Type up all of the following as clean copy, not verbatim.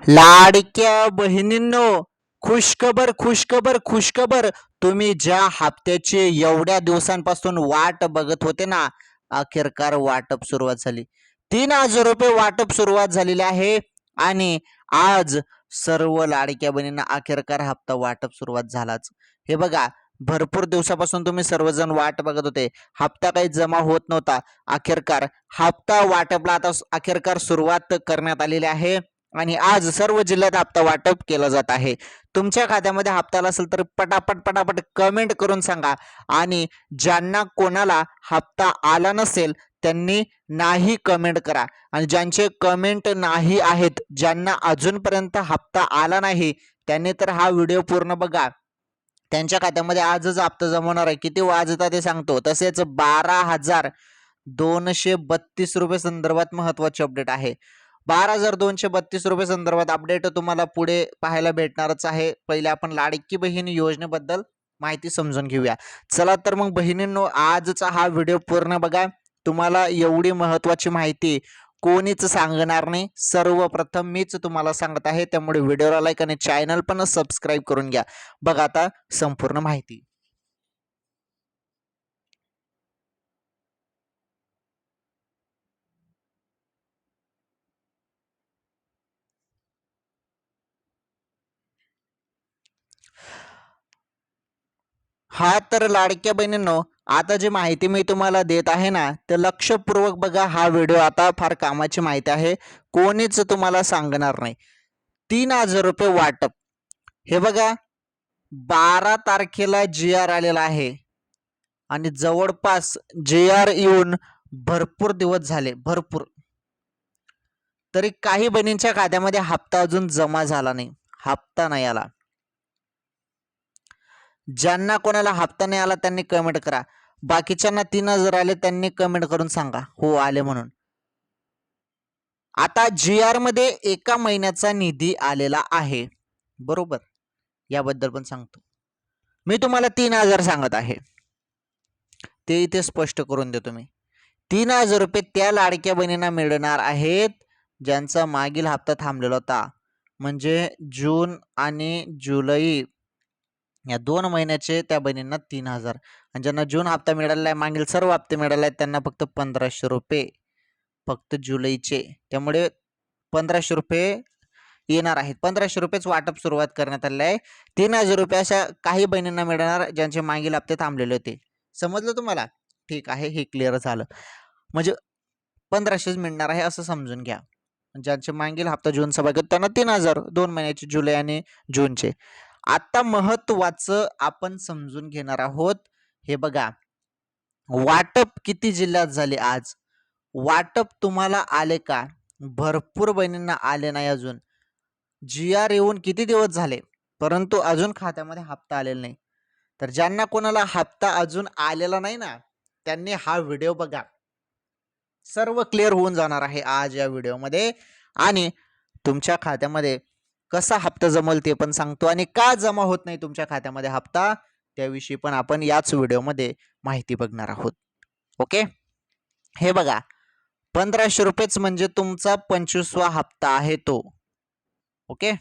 लाडक्या बहिणींनो, खुशखबर खुशखबर खुशखबर. तुम्ही ज्या हप्त्याची एवढ्या दिवसांपासून वाट बघत होते ना, अखेरकार वाटप सुरुवात झाली. 3,000 रुपये वाटप सुरुवात झालेले आहे. आणि आज सर्व लाडक्या बहिणींना अखेरकार हप्ता वाटप सुरुवात झालाच. हे बघा, भरपूर दिवसापासून तुम्ही सर्वजण वाट बघत होते, हप्ता काही जमा होत नव्हता. अखेरकार हप्ता वाटपला आता अखेरकार सुरुवात करण्यात आलेली आहे. आणि आज सर्व जिल्ह्यात हप्ता वाटप केलं जात आहे. तुमच्या खात्यामध्ये हप्ता आला असेल तर पटापट पटापट कमेंट करून सांगा. आणि ज्यांना कोणाला हप्ता आला नसेल त्यांनी नाही कमेंट करा. आणि ज्यांचे कमेंट नाही आहेत, ज्यांना अजूनपर्यंत हप्ता आला नाही, त्यांनी तर हा व्हिडिओ पूर्ण बघा. त्यांच्या खात्यामध्ये आजच हप्ता जमवणार आहे. किती वाजता ते सांगतो. तसेच 12,232 रुपये संदर्भात महत्वाची अपडेट आहे. 12,232 रुपये संदर्भात अपडेट तुम्हाला पुढे पाहायला भेटणारच आहे. पहिले आपण लाडकी बहीण योजनेबद्दल माहिती समजून घेऊया. चला तर मग बहिणींनो, आजचा हा व्हिडिओ पूर्ण बघा. तुम्हाला एवढी महत्वाची माहिती कोणीच सांगणार नाही, सर्वप्रथम मीच तुम्हाला सांगत आहे. त्यामुळे व्हिडिओला लाईक आणि चॅनल पण सबस्क्राईब करून घ्या. बघा आता संपूर्ण माहिती. हा तर लाडक्या बहिणींनो, आता जी माहिती मी तुम्हाला देत आहे ना, ते लक्षपूर्वक बघा. हा व्हिडिओ आता फार कामाची माहिती आहे, कोणीच तुम्हाला सांगणार नाही. 3,000 रुपये वाटप. हे बघा, 12 तारखेला जी आर आलेला आहे. आणि जवळपास जी आर येऊन भरपूर दिवस झाले, भरपूर. तरी काही बहिणींच्या खात्यामध्ये हप्ता अजून जमा झाला नाही, हप्ता नाही आला. ज्यांना कोणाला हप्ता नाही आला त्यांनी कमेंट करा. बाकीच्यांना 3,000 आले त्यांनी कमेंट करून सांगा हो आले म्हणून. आता जी आर मध्ये एका महिन्याचा निधी आलेला आहे, बरोबर. याबद्दल पण सांगतो मी. तुम्हाला 3,000 सांगत आहे, ते इथे स्पष्ट करून देतो मी. 3,000 रुपये त्या लाडक्या बहिणींना मिळणार आहेत ज्यांचा मागील हप्ता थांबलेला होता. म्हणजे जून आणि जुलै या 2 महिन्याचे त्या बहिणींना 3,000. आणि ज्यांना जून हप्ता मिळालेला आहे, मागील सर्व हप्ते मिळाले आहेत, त्यांना फक्त 1,500 रुपये, फक्त जुलैचे. त्यामुळे 1,500 रुपये येणार आहेत. 1,500 रुपयेच वाटप सुरुवात करण्यात आले आहे. 3,000 रुपये अशा काही बहिणींना मिळणार ज्यांचे मागील हप्ते थांबलेले होते. समजलं तुम्हाला? ठीक आहे, हे क्लिअर झालं. म्हणजे 1,500च मिळणार आहे असं समजून घ्या. ज्यांचे मागील हप्ता जूनचा बाकी त्यांना 3,000, 2 महिन्याचे जुलै आणि जूनचे. आता महत्वाचं आपण समजून घेणार आहोत. हे बघा, वाटप किती जिल्ह्यात झाले आज. वाटप तुम्हाला आले का? भरपूर बहिणींना आले नाही अजून. जी आर येऊन किती दिवस झाले, परंतु अजून खात्यामध्ये हप्ता आलेला नाही. तर ज्यांना कोणाला हप्ता अजून आलेला नाही ना, त्यांनी हा व्हिडिओ बघा. सर्व क्लिअर होऊन जाणार आहे आज या व्हिडिओमध्ये. आणि तुमच्या खात्यामध्ये कसा हप्ता जमल ते पण सांगतो. आणि का जमा होत नाही तुमच्या खात्यामध्ये हप्ता, त्याविषयी पण आपण याच व्हिडिओमध्ये माहिती बघणार आहोत. ओके. हे बघा, 1,500 रुपयेच म्हणजे तुमचा 25वा हप्ता आहे तो. ओके,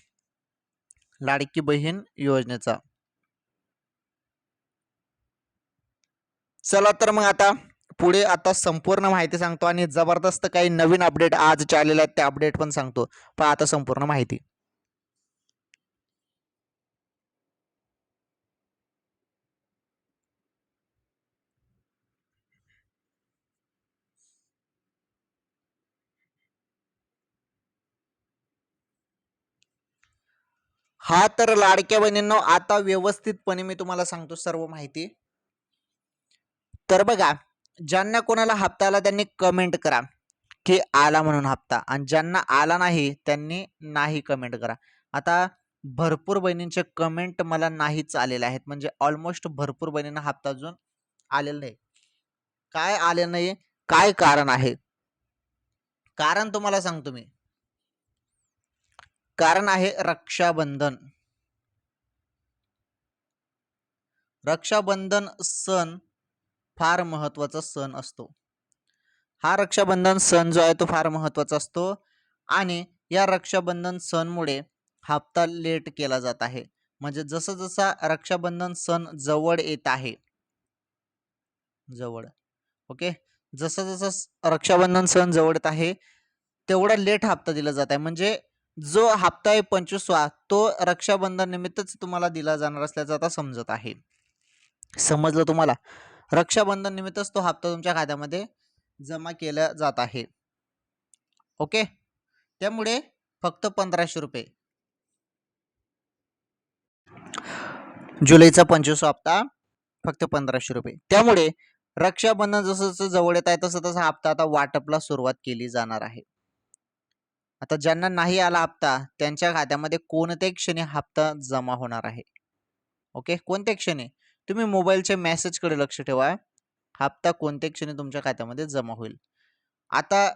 लाडकी बहीण योजनेचा. चला तर मग आता पुढे आता संपूर्ण माहिती सांगतो. आणि जबरदस्त काही नवीन अपडेट आज आलेले आहेत, त्या अपडेट पण सांगतो. पण आता संपूर्ण माहिती. हा तर लाडक्या बहिणींनो, आता व्यवस्थितपणे मी तुम्हाला सांगतो सर्व माहिती. तर बघा, ज्यांना कोणाला हप्ता आला त्यांनी कमेंट करा की आला म्हणून हप्ता. आणि ज्यांना आला नाही त्यांनी नाही कमेंट करा. आता भरपूर बहिणींचे कमेंट मला नाहीच आलेले आहेत. म्हणजे ऑलमोस्ट भरपूर बहिणींना हप्ता अजून आलेला नाही. काय आले नाही, काय कारण आहे? कारण तुम्हाला सांगतो मी. कारण आहे रक्षाबंधन. रक्षाबंधन सण फार महत्वाचा सण असतो. हा रक्षाबंधन सण जो आहे तो फार महत्वाचा असतो. आणि या रक्षाबंधन सणमुळे हप्ता लेट केला जात आहे. म्हणजे जसं जसा रक्षाबंधन सण जवळ येत आहे, जवळ, ओके, जसं जसं रक्षाबंधन सण जवळ येत आहे तेवढा लेट हप्ता दिला जात आहे. म्हणजे जो हप्ता आहे 25वा तो रक्षाबंधन निमित्तच तुम्हाला दिला जाणार असल्याचं आता समजत आहे. समजलं तुम्हाला? रक्षाबंधन निमित्तच तो हप्ता तुमच्या खात्यामध्ये जमा केला जात आहे. ओके, त्यामुळे फक्त 1500 रुपये. जुलैचा 25वा हप्ता फक्त 1500 रुपये. त्यामुळे रक्षाबंधन जसं जसं जवळ येत आहे तसं तसा हप्ता आता वाटपला सुरुवात केली जाणार आहे. आता ज्यांना नाही आला हप्ता त्यांच्या खात्यामध्ये कोणत्याही क्षणी हप्ता जमा होणार आहे. ओके, कोणत्या क्षणी? तुम्ही मोबाईलच्या मेसेजकडे लक्ष ठेवा. हप्ता कोणत्या क्षणी तुमच्या खात्यामध्ये जमा होईल. आता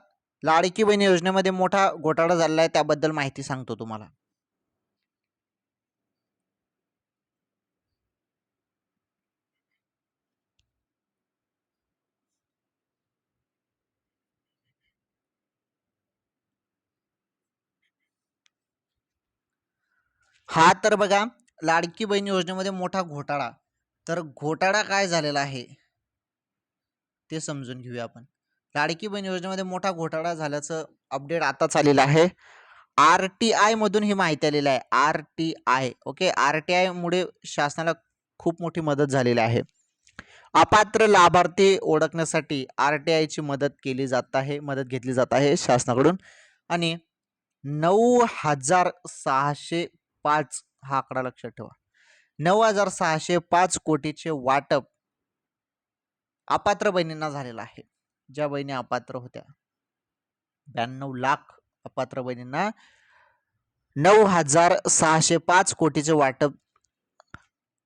लाडकी बहीण योजनेमध्ये मोठा घोटाळा झालेला आहे, त्याबद्दल माहिती सांगतो तुम्हाला. हा तर बघा, लाडकी बहीण योजनेमध्ये मोठा घोटाळा. तर घोटाळा काय झालेला आहे ते समजून घेऊया आपण. लाडकी बहीण योजनेमध्ये मोठा घोटाळा झाल्याचं अपडेट आताच आलेलं आहे. RTI मधून ही माहिती आलेली आहे. RTI, ओके, RTI मुळे शासनाला खूप मोठी मदत झालेली आहे. अपात्र लाभार्थी ओळखण्यासाठी RTI ची मदत घेतली जात आहे शासनाकडून. आणि 9,605 हा आकडा लक्षात ठेवा. 9,605 कोटीचे वाटप अपात्र बहिणींना झालेलं आहे. ज्या बहिणी अपात्र होत्या, 92 लाख अपात्र बहिणींना 9,605 कोटीचे वाटप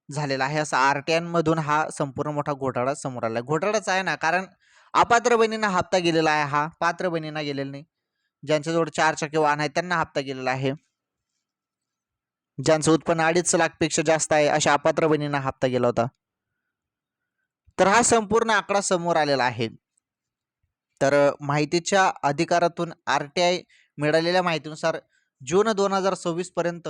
झालेला आहे. असा RTI मधून हा संपूर्ण मोठा घोटाळा समोर आला. घोटाळाच आहे ना, कारण अपात्र बहिणींना हप्ता गेलेला आहे, हा पात्र बहिणींना गेलेला नाही. ज्यांच्याजवळ 4 चाकी वाहन आहे त्यांना हप्ता गेलेला आहे. ज्यांचं उत्पन्न 2.5 लाख पेक्षा जास्त आहे अशा अपात्र बहिणींना हप्ता गेला होता. तर हा संपूर्ण आकडा समोर आलेला आहे. तर माहितीच्या अधिकारातून RTI मिळालेल्या माहितीनुसार जून 2026 पर्यंत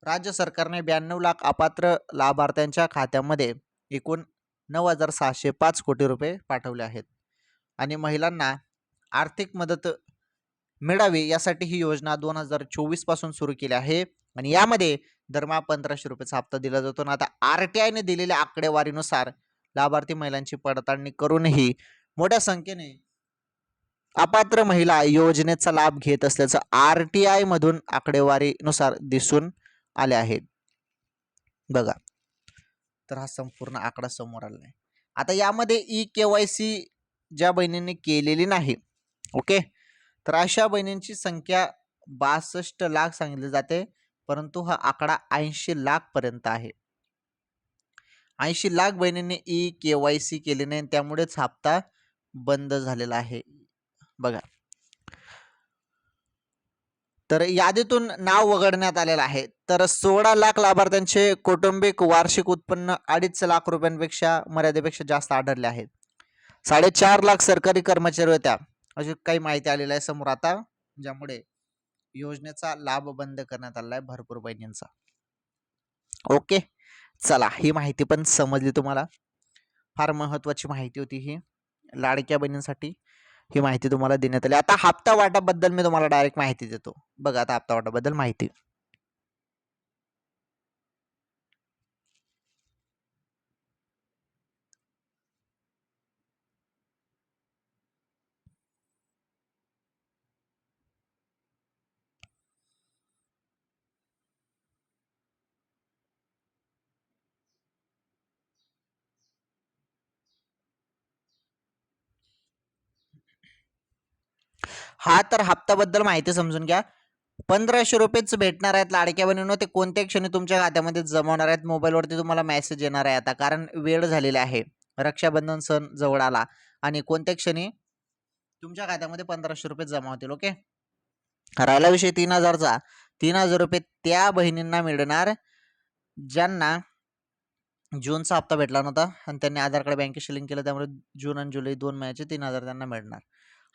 राज्य सरकारने 92 लाख अपात्र लाभार्थ्यांच्या खात्यामध्ये एकूण 9,605 कोटी रुपये पाठवले आहेत. आणि महिलांना आर्थिक मदत मिळावी यासाठी ही योजना 2024 पासून सुरू केली आहे. आणि यामध्ये दरमहा 1500 रुपयाचा हप्ता दिला जातो. आणि आता RTI ने दिलेल्या आकडेवारीनुसार लाभार्थी महिलांची पडताळणी करूनही मोठ्या संख्येने अपात्र महिला योजनेचा लाभ घेत असल्याचं RTI मधून आकडेवारीनुसार दिसून आले आहेत. बघा, तर हा संपूर्ण आकडा समोर आला आहे. आता यामध्ये eKYC ज्या बहिणींनी केलेली नाही, ओके, तर अशा बहिणींची संख्या 62 लाख सांगितली जाते, परंतु हा आकडा 80 लाख पर्यंत आहे. 80 लाख बहिणींनी eKYC केले नाही, त्यामुळेच हप्ता बंद झालेला आहे. बघा, तर यादीतून नाव वगळण्यात आलेलं आहे. तर 16 लाख लाभार्थ्यांचे कौटुंबिक वार्षिक उत्पन्न 2.5 लाख रुपयांपेक्षा मर्यादेपेक्षा जास्त आढळले आहेत. 4.5 लाख सरकारी कर्मचारी होत्या अशी काही माहिती आलेली आहे समोर आता, ज्यामुळे योजनेचा लाभ बंद करण्यात आलेला आहे भरपूर बहिणींचा. ओके, चला, ही माहिती पण समजली तुम्हाला. फार महत्वाची माहिती होती ही लाडक्या बहिणींसाठी. ही माहिती तुम्हाला देण्यात आली. आता हप्ता वाटाबद्दल मी तुम्हाला डायरेक्ट माहिती देतो. बघा, आता हप्ता वाटाबद्दल माहिती. हा तर हप्त्याबद्दल माहिती समजून घ्या. 1500 रुपयेच भेटणार आहेत लाडक्या बहिणींनो. ते कोणत्या क्षणी तुमच्या खात्यामध्ये जमवणार आहेत. मोबाईलवरती तुम्हाला मेसेज येणार आहे आता, कारण वेळ झालेला आहे. रक्षाबंधन सण जवळ आला आणि कोणत्या क्षणी तुमच्या खात्यामध्ये 1500 रुपये जमा होतील. ओके, राहिला विषय 3000चा. 3000 रुपये त्या बहिणींना मिळणार ज्यांना जूनचा हप्ता भेटला नव्हता आणि त्यांनी आधार कार्ड बँकेशी लिंक केलं, त्यामुळे जून आणि जुलै 2 महिन्याचे 3000 त्यांना मिळणार.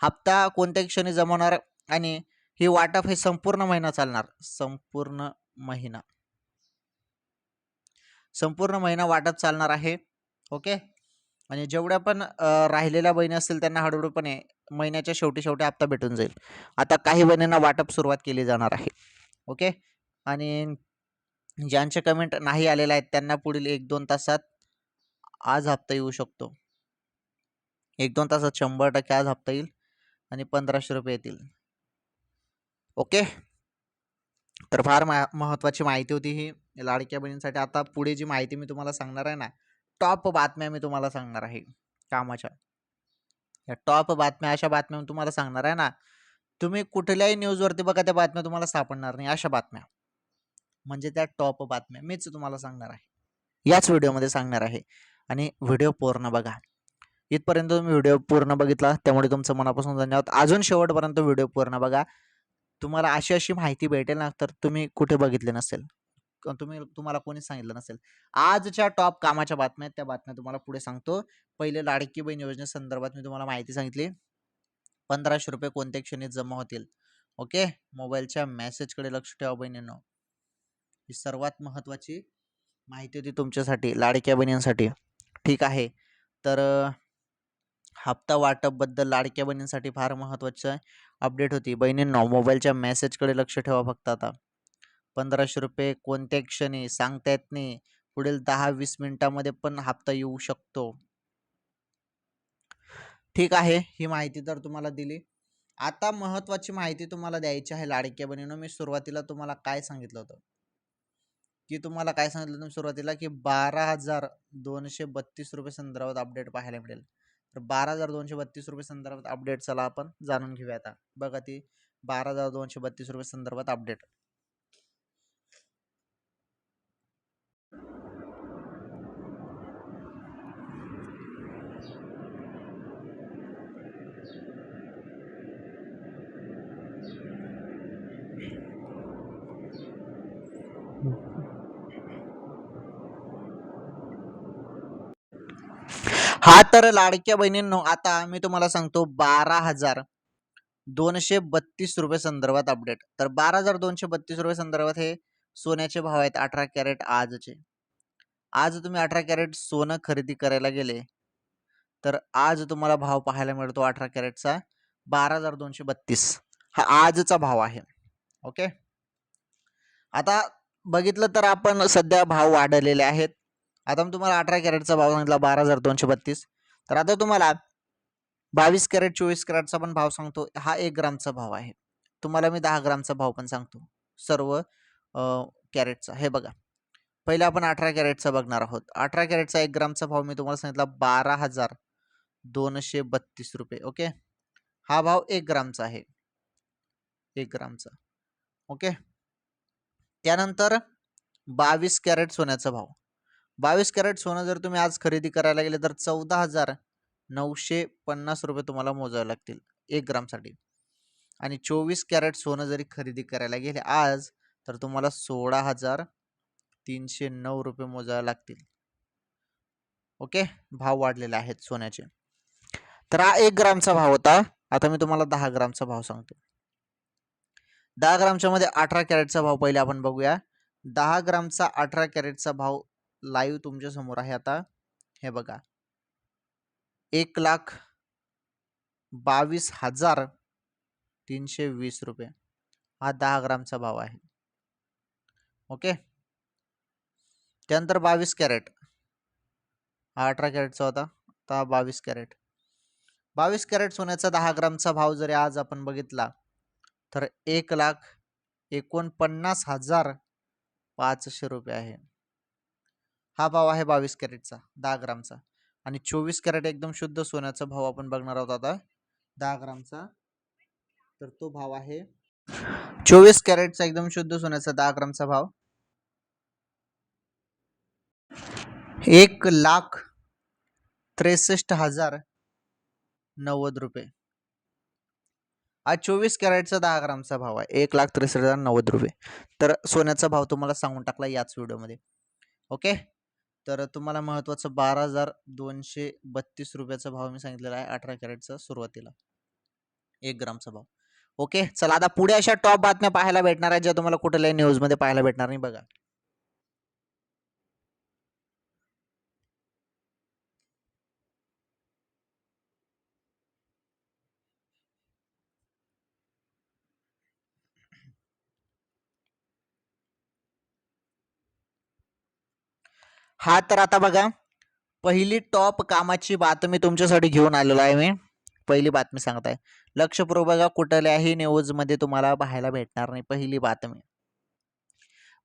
हप्ता कोणत्या क्षणी जमवणार आणि ही वाटप हे संपूर्ण महिना चालणार, संपूर्ण महिना वाटप चालणार आहे. ओके. आणि जेवढ्या पण राहिलेल्या बहिणी असतील त्यांना हळूहळूपणे महिन्याच्या शेवटी हप्ता भेटून जाईल. आता काही बहिणींना वाटप सुरुवात केली जाणार आहे. ओके. आणि ज्यांचे कमेंट नाही आलेले आहेत त्यांना पुढील 1-2 तासात आज हप्ता येऊ शकतो. 1-2 तासात 100% आज हप्ता येईल आणि 1500 रुपये येतील. ओके. तर फार महत्त्वाची माहिती होती ही लाडक्या बहिणींसाठी. आता पुढे जी माहिती मी तुम्हाला सांगणार आहे ना, टॉप बातम्या मी तुम्हाला सांगणार आहे कामाच्या. या टॉप बातम्या, अशा बातम्या मी तुम्हाला सांगणार आहे ना, तुम्ही कुठल्याही न्यूजवरती बघा त्या बातम्या तुम्हाला सापडणार नाही. अशा बातम्या म्हणजे त्या टॉप बातम्या मीच तुम्हाला सांगणार आहे, याच व्हिडिओमध्ये सांगणार आहे. आणि व्हिडिओ पूर्ण बघा. इथपर्यंत तुम्ही व्हिडिओ पूर्ण बघितला त्यामुळे तुमचं मनापासून धन्यवाद. अजून शेवटपर्यंत व्हिडिओ पूर्ण बघा. तुम्हाला अशी माहिती भेटेल ना, तर तुम्ही कुठे बघितले नसेल, तुम्हाला कोणीच सांगितलं नसेल. आजच्या टॉप कामाच्या बातम्या त्या बातम्या तुम्हाला पुढे सांगतो. पहिले लाडकी बहीण योजनेसंदर्भात मी तुम्हाला माहिती सांगितली. 1500 रुपये कोणत्या क्षणी जमा होतील. ओके. मोबाईलच्या मेसेजकडे लक्ष ठेवा बहिणींनो. ही सर्वात महत्त्वाची माहिती होती तुमच्यासाठी, लाडक्या बहिणींसाठी. ठीक आहे. तर हप्ता वाटपबद्दल लाडक्या बहिणींसाठी फार महत्त्वाचं अपडेट होती. बहिणींनो, मोबाईलच्या मेसेजकडे लक्ष ठेवा फक्त आता. 1500 रुपये कोणत्या क्षणी सांगता येत नाही. पुढील 10-20 मिनिटांमध्ये पण हप्ता येऊ शकतो. ठीक आहे. ही माहिती तर तुम्हाला दिली. आता महत्त्वाची माहिती तुम्हाला द्यायची आहे लाडक्या बहिणींनो. मी सुरुवातीला तुम्हाला काय सांगितलं होतं, की सुरुवातीला की 12,232 रुपये संदर्भात अपडेट पाहायला मिळेल. तर 12,232 रुपये संदर्भात अपडेट चला आपण जाणून घेऊया. आता बघा ती 12,232 रुपये संदर्भात अपडेट. हा तर लाडक्या बहिणींनो, आता मी तुम्हाला सांगतो 12,232 रुपये संदर्भात अपडेट. तर 12,232 रुपये संदर्भात हे सोन्याचे भाव आहेत 18 कॅरेट आजचे. आज तुम्ही 18 कॅरेट सोनं खरेदी करायला गेले तर आज तुम्हाला भाव पाहायला मिळतो 18 कॅरेटचा 12,232. हा आजचा भाव आहे. ओके. आता बघितलं तर आपण सध्या भाव वाढलेले आहेत. आता मी तुम्हाला 18 कॅरेटचा भाव सांगितला 12,232. तर आता तुम्हाला 22 कॅरेट 24 कॅरेटचा पण भाव सांगतो. हा 1 ग्रामचा भाव आहे. तुम्हाला मी 10 ग्रामचा भाव पण सांगतो सर्व कॅरेटचा. हे बघा, पहिले आपण 18 कॅरेटचा बघणार आहोत. 18 कॅरेटचा 1 ग्रामचा भाव मी तुम्हाला सांगितला 12,232 रुपये. ओके. हा भाव 1 ग्रामचा आहे, 1 ग्रामचा. ओके. त्यानंतर 22 कॅरेट सोन्याचा भाव. 22 कॅरेट सोनं जर तुम्ही आज खरेदी करायला गेले तर 14,950 रुपये तुम्हाला मोजावे लागतील 1 ग्रामसाठी. आणि 24 कॅरेट सोनं जरी खरेदी करायला गेले आज तर तुम्हाला 16,309 रुपये मोजावे लागतील. ओके. भाव वाढलेले आहेत सोन्याचे. तर हा 1 ग्रामचा भाव होता. आता मी तुम्हाला 10 ग्रामचा भाव सांगतो. 10 ग्रामच्या मध्ये 18 कॅरेटचा भाव पहिले आपण बघूया. 10 ग्रामचा 18 कॅरेटचा भाव लाईव्ह तुमच्या समोर आहे आता. हे बघा, 1,22,320 रुपये हा 10 ग्रामचा भाव आहे. ओके. त्यानंतर 22 कॅरेट, हा 18 कॅरेटचा होता, आता 22 कॅरेट. 22 कॅरेट सोन्याचा 10 ग्रामचा भाव जरी आज आपण बघितला तर 1,49,500 रुपये आहे. हा भाव आहे 22 कॅरेटचा 10 ग्रामचा. आणि 24 कॅरेट एकदम शुद्ध सोन्याचा भाव आपण बघणार आहोत आता 10 ग्रामचा. तर तो भाव आहे 24 कॅरेटचा एकदम शुद्ध सोन्याचा 10 ग्रामचा भाव 1,63,090 रुपये. आज 24 कॅरेटचा 10 ग्रामचा भाव आहे 1,63,090 रुपये. तर सोन्याचा भाव तुम्हाला सांगून टाकला याच व्हिडिओमध्ये. ओके. तर तुम्हाला महत्त्वाचं 12,232 रुपयाचा भाव मी सांगितलेला आहे 18 कॅरेटचा सुरुवातीला 1 ग्रामचा भाव. ओके, चला आता पुढे अशा टॉप बातम्या पाहायला भेटणार आहेत ज्या तुम्हाला कुठल्याही न्यूजमध्ये पाहायला भेटणार नाही. बघा, हा तर आता बघा, पहिली टॉप कामाची बातमी तुमच्यासाठी घेऊन आलेलो आहे मी. पहिली बातमी सांगत आहे, लक्षपूर्वक बघा, कुठल्याही न्यूजमध्ये तुम्हाला पाहायला भेटणार नाही. पहिली बातमी,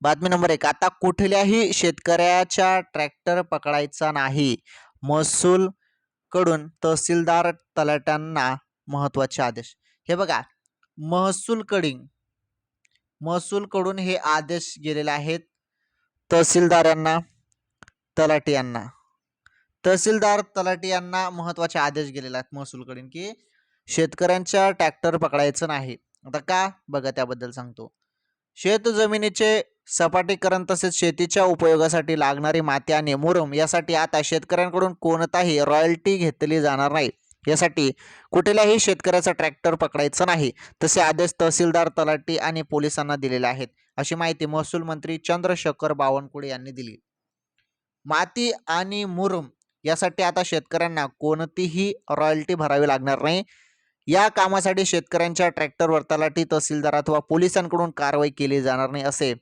बातमी नंबर 1, आता कुठल्याही शेतकऱ्याचा ट्रॅक्टर पकडायचा नाही, महसूल कडून तहसीलदार तलाट्यांना महत्वाचे आदेश. हे बघा, महसूल कडून हे आदेश गेलेले आहेत तहसीलदारांना, तलाठी यांना. तहसीलदार तलाठी यांना महत्वाचे आदेश गेलेले आहेत महसूलकडून की शेतकऱ्यांच्या ट्रॅक्टर पकडायचं नाही. आता का, बघा त्याबद्दल सांगतो. शेत जमिनीचे सपाटीकरण तसेच शेतीच्या उपयोगासाठी लागणारी माती आणि मुरुम यासाठी आता शेतकऱ्यांकडून कोणताही रॉयल्टी घेतली जाणार नाही. यासाठी कुठल्याही शेतकऱ्याचा ट्रॅक्टर पकडायचा नाही, तसे आदेश तहसीलदार, तलाठी आणि पोलिसांना दिलेले आहेत, अशी माहिती महसूल मंत्री चंद्रशेखर बावनकुळे यांनी दिली. माती आणि मुरुम यासाठी आता शेतकऱ्यांना कोणतीही रॉयल्टी भरावी लागणार नाही. या कामासाठी शेतकऱ्यांच्या ट्रॅक्टरवर तलाठी, तहसीलदार अथवा पोलिसांकडून कारवाई केली जाणार नाही, असे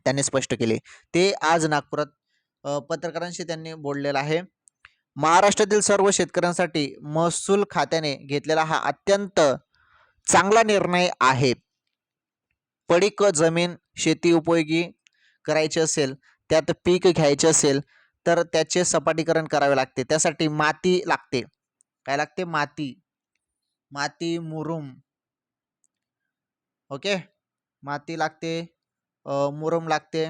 त्यांनी स्पष्ट केले. ते आज नागपुरात पत्रकारांशी त्यांनी बोललेलं आहे. महाराष्ट्रातील सर्व शेतकऱ्यांसाठी महसूल खात्याने घेतलेला हा अत्यंत चांगला निर्णय आहे. पडीक जमीन शेती उपयोगी करायची असेल, त्यात पीक घ्यायचे असेल तर त्याचे सपाटीकरण करावे लागते. त्यासाठी माती लागते. काय लागते? माती, मुरुम. ओके, माती लागते, मुरुम लागते.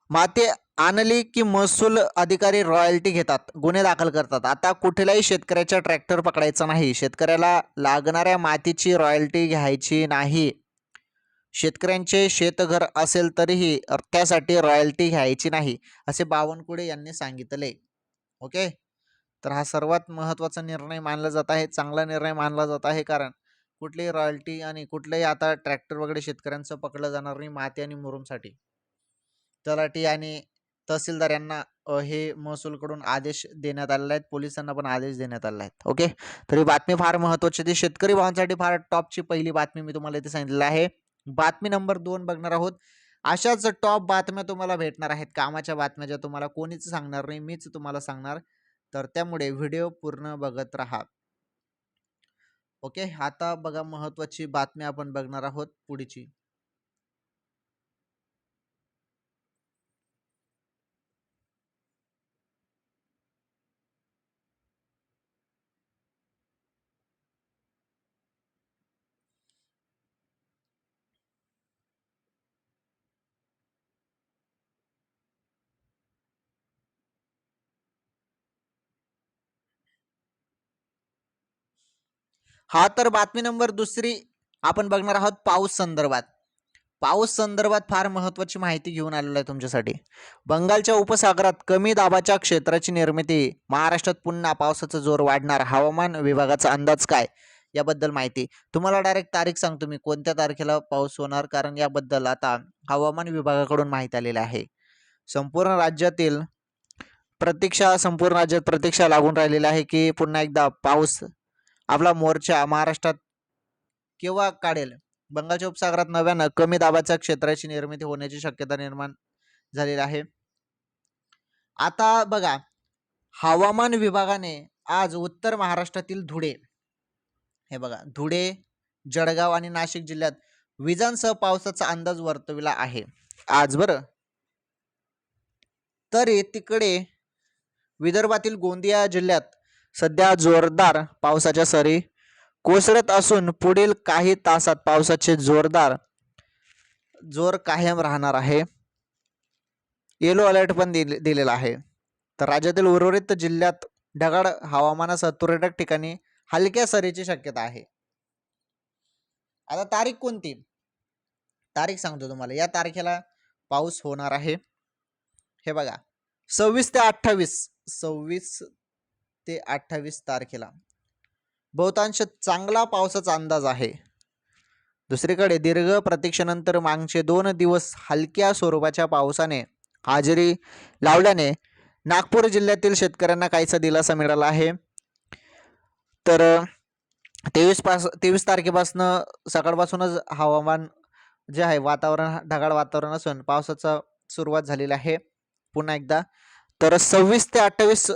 माती आणली की महसूल अधिकारी रॉयल्टी घेतात, गुन्हे दाखल करतात. आता कुठल्याही शेतकऱ्याचा ट्रॅक्टर पकडायचा नाही, शेतकऱ्याला लागणाऱ्या मातीची रॉयल्टी घ्यायची नाही. शेतकऱ्यांचे शेतघर असेल तरीही त्यासाठी रॉयल्टी घ्यायची नाही, असे बावनकुळे यांनी सांगितले. ओके, तर हा सर्वात महत्त्वाचा निर्णय मानला जात आहे, चांगला निर्णय मानला जात आहे. कारण कुठलीही रॉयल्टी आणि कुठलेही आता ट्रॅक्टर वगैरे शेतकऱ्यांचं पकडलं जाणार नाही माती आणि मुरुमसाठी. तलाठी आणि तहसीलदार यांना हे महसूलकडून आदेश देण्यात आलेले आहेत, पोलिसांना पण आदेश देण्यात आलेले आहेत. ओके, तर ही बातमी फार महत्त्वाची, ती शेतकरी भावांसाठी फार टॉपची पहिली बातमी मी तुम्हाला इथे सांगितलेलं आहे. बातमी नंबर 2 बघणार आहोत. अशाच टॉप बातम्या तुम्हाला भेटणार आहेत, कामाच्या बातम्या, ज्या तुम्हाला कोणीच सांगणार नाही, मीच तुम्हाला सांगणार. तर त्यामुळे व्हिडिओ पूर्ण बघत राहा. ओके, आता बघा, महत्त्वाची बातमी आपण बघणार आहोत पुढची. हा तर बातमी नंबर 2 आपण बघणार आहोत पाऊस संदर्भात. पाऊस संदर्भात फार महत्त्वाची माहिती घेऊन आलेलो आहे तुमच्यासाठी. बंगालच्या उपसागरात कमी दाबाच्या क्षेत्राची निर्मिती, महाराष्ट्रात पुन्हा पावसाचा जोर वाढणार, हवामान विभागाचा अंदाज काय, याबद्दल माहिती. तुम्हाला डायरेक्ट तारीख सांगतो मी, कोणत्या तारखेला पाऊस होणार, कारण याबद्दल आता हवामान विभागाकडून माहिती आलेली आहे. संपूर्ण राज्यात प्रतीक्षा लागून राहिलेली आहे की पुन्हा एकदा पाऊस आपला मोर्चा महाराष्ट्रात केव्हा काढेल. बंगालच्या उपसागरात नव्यानं कमी दाबाच्या क्षेत्राची निर्मिती होण्याची शक्यता निर्माण झालेली आहे. आता बघा, हवामान विभागाने आज उत्तर महाराष्ट्रातील हे बघा धुळे, जळगाव आणि नाशिक जिल्ह्यात विजांसह पावसाचा अंदाज वर्तविला आहे आज. बरं, तरी तिकडे विदर्भातील गोंदिया जिल्ह्यात सध्या जोरदार पावसाच्या सरी कोसळत असून पुढील काही तासात पावसाचे जोर कायम राहणार आहे. येलो अलर्ट पण दिलेला आहे. तर राज्यातील उर्वरित जिल्ह्यात ढगाळ हवामानासह तुरळक ठिकाणी हलक्या सरीची शक्यता आहे. आता तारीख कोणती, तारीख सांगतो तुम्हाला. या तारखेला पाऊस होणार आहे. हे बघा, 26 ते 28 तारखेला बहुतांश चांगला पावसाचा अंदाज आहे. दुसरीकडे दीर्घ प्रतीक्षेनंतर मागचे 2 दिवस हलक्या स्वरूपाच्या पावसाने हजेरी लावल्याने नागपूर जिल्ह्यातील शेतकऱ्यांना काहीसा दिलासा मिळाला आहे. तर 23 तारखेपासून सकाळपासूनच हवामान जे आहे वातावरण ढगाळ वातावरण असून पावसाचा सुरुवात झालेली आहे पुन्हा एकदा. तर 26 ते 28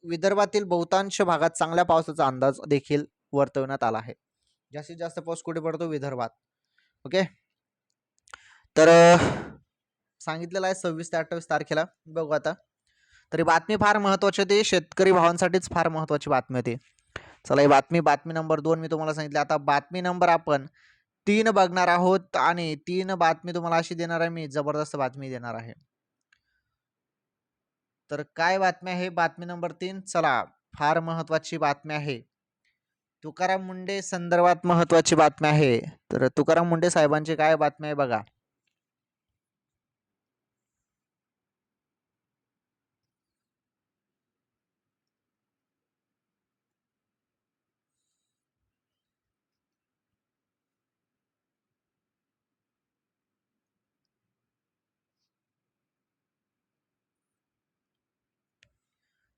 विदर्भातील बहुतांश भागात चांगल्या पावसाचा अंदाज देखील वर्तवण्यात आला आहे. जास्तीत जास्त पाऊस कुठे पडतो? विदर्भात. ओके, तर सांगितलेलं आहे 26 ते 28 तारखेला. बघू आता. तरी बातमी फार महत्त्वाची होती, शेतकरी भावांसाठीच फार महत्त्वाची बातमी होती. चला ही बातमी नंबर 2 मी तुम्हाला सांगितली. आता बातमी नंबर आपण 3 बघणार आहोत आणि 3 बातमी तुम्हाला अशी देणार आहे मी, जबरदस्त बातमी देणार आहे. तर काय बातमी आहे बातमी नंबर 3? चला, फार महत्त्वाची बातमी आहे. तुकाराम मुंडे संदर्भात महत्त्वाची बातमी आहे. तर तुकाराम मुंडे साहेबांची काय बातमी आहे बघा.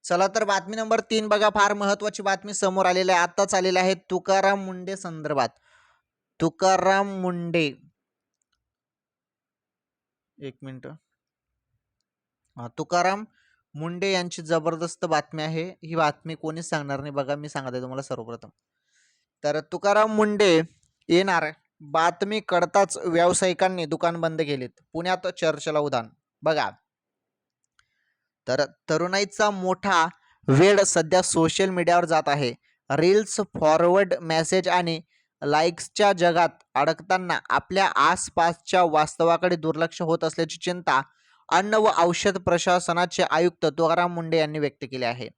चला तर बातमी नंबर 3 बघा, फार महत्त्वाची बातमी समोर आलेली आहे, आताच आलेली आहे. तुकाराम मुंडे संदर्भात. तुकाराम मुंडे, एक मिनिट. तुकाराम मुंडे यांची जबरदस्त बातमी आहे. ही बातमी कोणीच सांगणार नाही बघा, मी सांगत आहे तुम्हाला सर्वप्रथम. तर तुकाराम मुंडे येणार, बातमी कळताच व्यावसायिकांनी दुकान बंद केलीत, पुण्यात चर्चेला उधाण. बघा, तर तरुणाईचा मोठा वेळ सध्या सोशल मीडियावर जात आहे. रील्स, फॉरवर्ड मेसेज आणि लाईक्सच्या जगात अडकताना आपल्या आसपासच्या वास्तवाकडे दुर्लक्ष होत असल्याची चिंता अन्न व औषध प्रशासनाचे आयुक्त तुकाराम मुंडे यांनी व्यक्त केली आहे.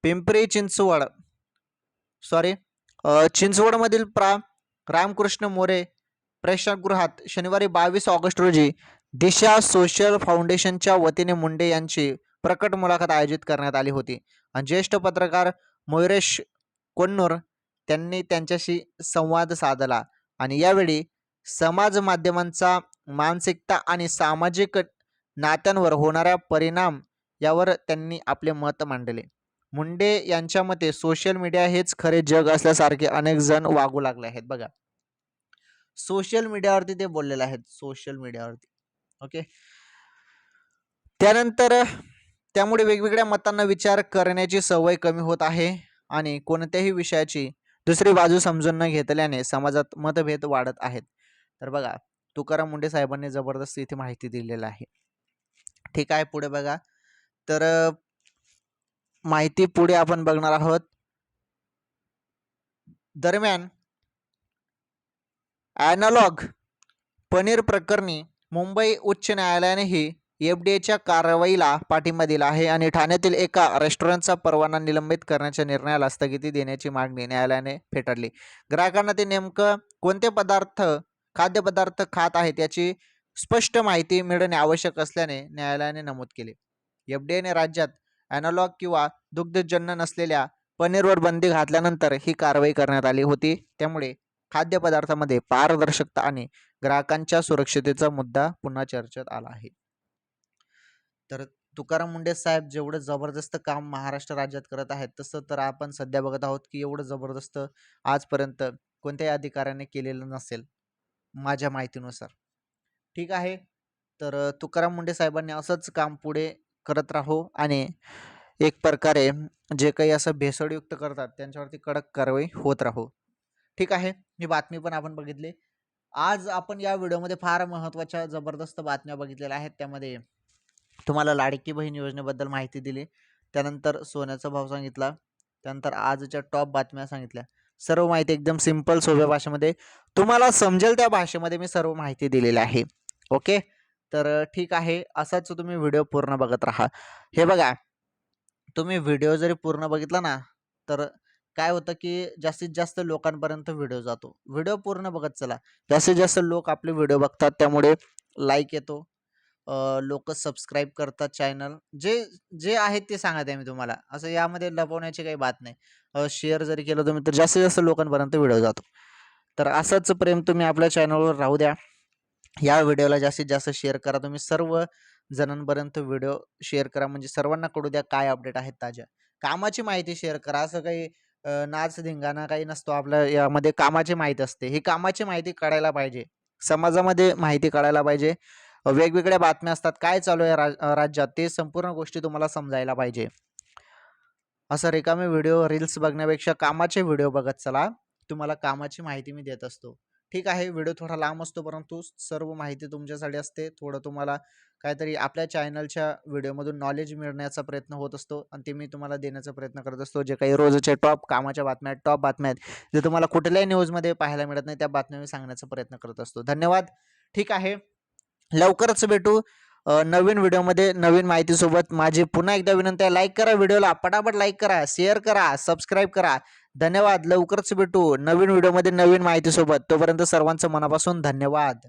पिंपरी चिंचवड चिंचवडमधील रामकृष्ण मोरे प्रेक्षागृहात शनिवारी 22 ऑगस्ट रोजी दिशा सोशल फाउंडेशनच्या वतीने मुंडे यांची प्रकट मुलाखत आयोजित करण्यात आली होती आणि ज्येष्ठ पत्रकार मयुरेश कोन्नूर त्यांनी त्यांच्याशी संवाद साधला आणि यावेळी समाज माध्यमांचा मानसिकता आणि सामाजिक नात्यांवर होणारा परिणाम यावर त्यांनी आपले मत मांडले. मुंडे यांच्या मते सोशल मीडिया हेच खरे जग असल्यासारखे अनेक जण वागू लागले आहेत. बघा, सोशल मीडियावरती ते बोललेले आहेत, सोशल मीडियावरती. ओके, त्यानंतर त्यामुळे वेगवेगळ्या मतांना विचार करण्याची सवय कमी होत आहे आणि कोणत्याही विषयाची दुसरी बाजू समजून न घेतल्याने समाजात मतभेद वाढत आहेत. तर बघा, तुकाराम मुंडे साहेबांनी जबरदस्त इथे माहिती दिलेली आहे. ठीक आहे, पुढे बघा. तर माहिती पुढे आपण बघणार आहोत. दरम्यान ॲनालॉग पनीर प्रकरणी मुंबई उच्च न्यायालयानेही एफडीएच्या कारवाईला पाठिंबा दिला आहे आणि ठाण्यातील एका रेस्टॉरंटचा परवाना निलंबित करण्याच्या निर्णयाला स्थगिती देण्याची मागणी न्यायालयाने फेटाळली. ग्राहकांना ते नेमकं कोणते खाद्यपदार्थ खात आहेत याची स्पष्ट माहिती मिळणे आवश्यक असल्याने न्यायालयाने नमूद केले. एफडीएने राज्यात ॲनालॉग किंवा दुग्धजन्य नसलेल्या पनीरवर बंदी घातल्यानंतर ही कारवाई करण्यात आली होती. त्यामुळे खाद्यपदार्थामध्ये पारदर्शकता आणि ग्राहकांच्या सुरक्षिततेचा मुद्दा पुन्हा चर्चेत आला आहे. तर तुकाराम मुंडे साहेब जेवढं जबरदस्त काम महाराष्ट्र राज्यात करत आहेत, तसं तर आपण सध्या बघत आहोत की एवढं जबरदस्त आजपर्यंत कोणत्याही अधिकाऱ्याने केलेलं नसेल माझ्या माहितीनुसार. ठीक आहे, तर तुकाराम मुंडे साहेबांनी असंच काम पुढे करत राहू आणि एक प्रकारे जे काही असं भेसळयुक्त करतात त्यांच्यावरती कडक कारवाई होत राहू. ठीक आहे, ही बातमी पण आपण बघितली. आज आपण या व्हिडिओमध्ये फार महत्त्वाच्या जबरदस्त बातम्या बघितलेल्या आहेत. त्यामध्ये तुम्हाला लाडकी बहीण योजनेबद्दल माहिती दिली, त्यानंतर सोन्याचा भाव सांगितला, त्यानंतर आजच्या टॉप बातम्या सांगितल्या. सर्व माहिती एकदम सिंपल सोप्या भाषेमध्ये तुम्हाला समजेल त्या भाषेमध्ये मी सर्व माहिती दिलेली आहे. ओके, तर ठीक आहे, असाच तुम्ही व्हिडिओ पूर्ण बघत राहा. हे बघा, तुम्ही व्हिडिओ जरी पूर्ण बघितला ना, तर काय होतं की जास्तीत जास्त लोकांपर्यंत व्हिडिओ जातो. व्हिडिओ पूर्ण बघत चला, जास्तीत जास्त लोक आपले व्हिडिओ बघतात, त्यामुळे लाईक येतो, लोक सबस्क्राईब करतात चॅनल. जे जे आहेत ते सांगत आहे मी तुम्हाला. असं यामध्ये लपवण्याची काही बात नाही. शेअर जरी केलं तुम्ही तर जास्तीत जास्त लोकांपर्यंत व्हिडिओ जातो. तर असंच प्रेम तुम्ही आपल्या चॅनलवर राहू द्या. या व्हिडिओला जास्तीत जास्त शेअर करा. तुम्ही सर्व जणांपर्यंत व्हिडिओ शेअर करा. म्हणजे सर्वांना कळू द्या काय अपडेट आहेत ताज्या. कामाची माहिती शेअर करा. असं काही नाच धिंगाणा काही नसतो आपल्या यामध्ये. कामाची माहिती असते. ही कामाची माहिती कळायला पाहिजे. समाजामध्ये माहिती कळायला पाहिजे. वेगवेगळ्या बातम्या असतात. काय चालू आहे राज्यात ते संपूर्ण गोष्टी तुम्हाला समजायला पाहिजे. असं रिकामे व्हिडिओ, रील्स बघण्यापेक्षा कामाचे व्हिडिओ बघत चला. तुम्हाला कामाची माहिती मी देत असतो. ठीक आहे, व्हिडिओ थोडा लांब असतो परंतु सर्व माहिती तुमच्यासाठी असते. थोडं तुम्हाला काहीतरी आपल्या चॅनलच्या व्हिडिओमधून नॉलेज मिळण्याचा प्रयत्न होत असतो आणि ते मी तुम्हाला देण्याचा प्रयत्न करत असतो. जे काही रोजच्या टॉप कामाच्या बातम्या आहेत, टॉप बातम्या आहेत, जे तुम्हाला कुठल्याही न्यूजमध्ये पाहायला मिळत नाही, त्या बातम्या मी सांगण्याचा प्रयत्न करत असतो. धन्यवाद. ठीक आहे, लवकरच भेटू नवीन व्हिडिओमध्ये नवीन माहितीसोबत. माझी पुन्हा एकदा विनंती आहे, लाईक करा व्हिडिओला, पटापट लाईक करा, शेअर करा, सबस्क्राईब करा. धन्यवाद. लवकरच भेटू नवीन व्हिडिओमध्ये नवीन माहितीसोबत. तोपर्यंत सर्वांचं मनापासून धन्यवाद.